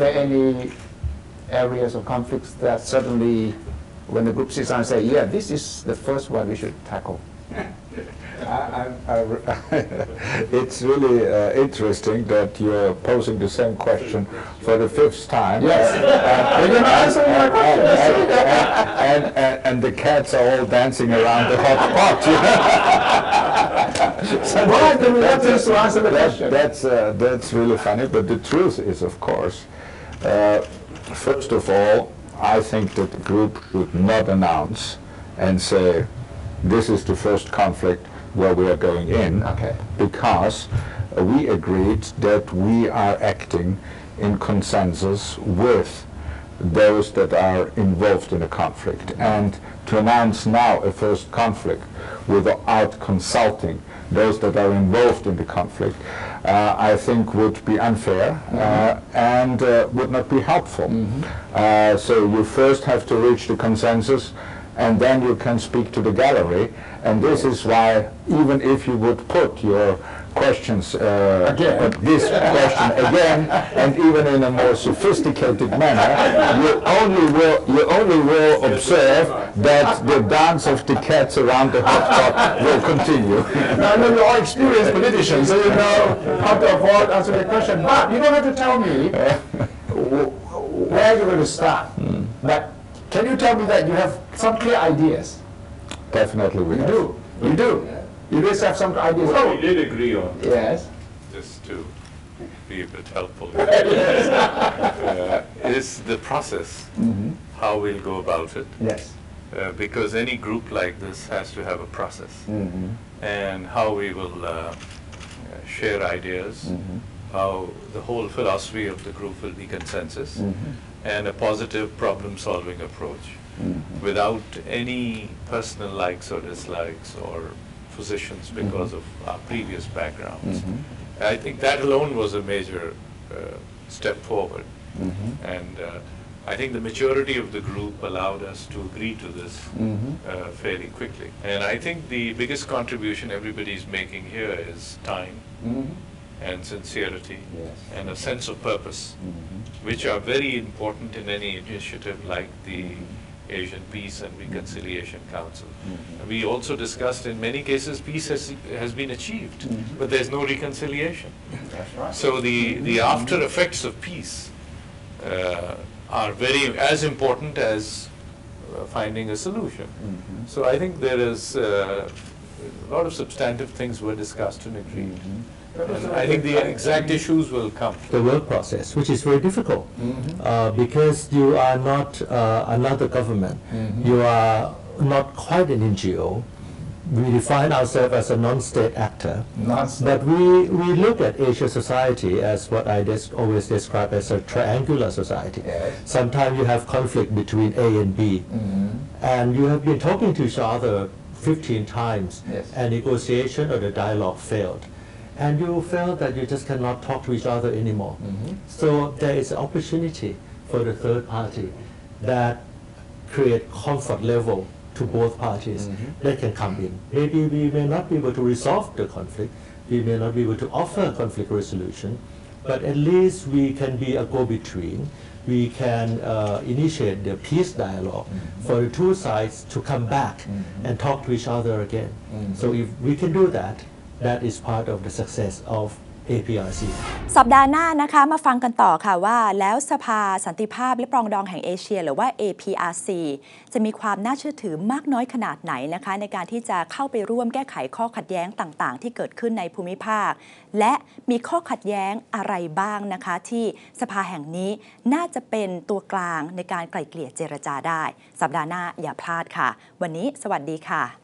there any areas of conflicts that suddenly, when the group sits down and say, yeah, this is the first one we should tackle? It's really interesting that you're posing the same question for the fifth time. Yes. And the cats are all dancing around the hot pot. So why do we have to answer the question? That's really funny, but the truth is, of course, first of all, I think that the group should not announce and say, this is the first conflict where we are going in, because we agreed that we are acting in consensus with those that are involved in a conflict. And to announce now a first conflict without consulting those that are involved in the conflict, I think would be unfair and would not be helpful. So you first have to reach the consensus, and then you can speak to the gallery. And this is why, even if you would put your questions, this question again, and even in a more sophisticated manner, you only will observe that the dance of the cats around the hot pot will continue. Now, I know you're all experienced politicians, so you know how to avoid answering the question. But you don't have to tell me where you're going to start. But can you tell me that you have some clear ideas? Definitely we have. You do. You just have some ideas. What we did agree on, yes, just to be a bit helpful, is the process, how we'll go about it. Yes. Because any group like this has to have a process, and how we will share ideas, how the whole philosophy of the group will be consensus, and a positive problem-solving approach, without any personal likes or dislikes or positions because of our previous backgrounds. I think that alone was a major step forward, and I think the maturity of the group allowed us to agree to this fairly quickly. And I think the biggest contribution everybody is making here is time and sincerity and a sense of purpose, which are very important in any initiative like the Asian Peace and Reconciliation Council. We also discussed in many cases peace has been achieved, but there's no reconciliation. That's right. So the after effects of peace are as important as finding a solution. So I think there is a lot of substantive things were discussed and agreed. And I think the exact issues will come. The work process, which is very difficult, because you are not another government. You are not quite an NGO. We define ourselves as a non-state actor. But we look at Asian society as what I always describe as a triangular society. Sometimes you have conflict between A and B. And you have been talking to each other 15 times, and negotiation or the dialogue failed. And you felt that you just cannot talk to each other anymore. So there is an opportunity for the third party that create comfort level to both parties that can come in. Maybe we may not be able to resolve the conflict, we may not be able to offer conflict resolution, but at least we can be a go-between. We can initiate the peace dialogue for the two sides to come back and talk to each other again. So if we can do that, that is part of the success of APRC สัปดาห์หน้านะคะมาฟังกันต่อค่ะว่าแล้วสภาสันติภาพและปรองดองแห่งเอเชียหรือว่า APRC จะมีความน่าเชื่อถือมากน้อยขนาดไหนนะคะในการที่จะเข้าไปร่วมแก้ไขข้อขัดแย้งต่างๆที่เกิดขึ้นในภูมิภาคและมีข้อขัดแย้งอะไรบ้างนะคะที่สภาแห่งนี้น่าจะเป็นตัวกลางในการไกล่เกลี่ยเจรจาได้สัปดาห์หน้าอย่าพลาดค่ะวันนี้สวัสดีค่ะ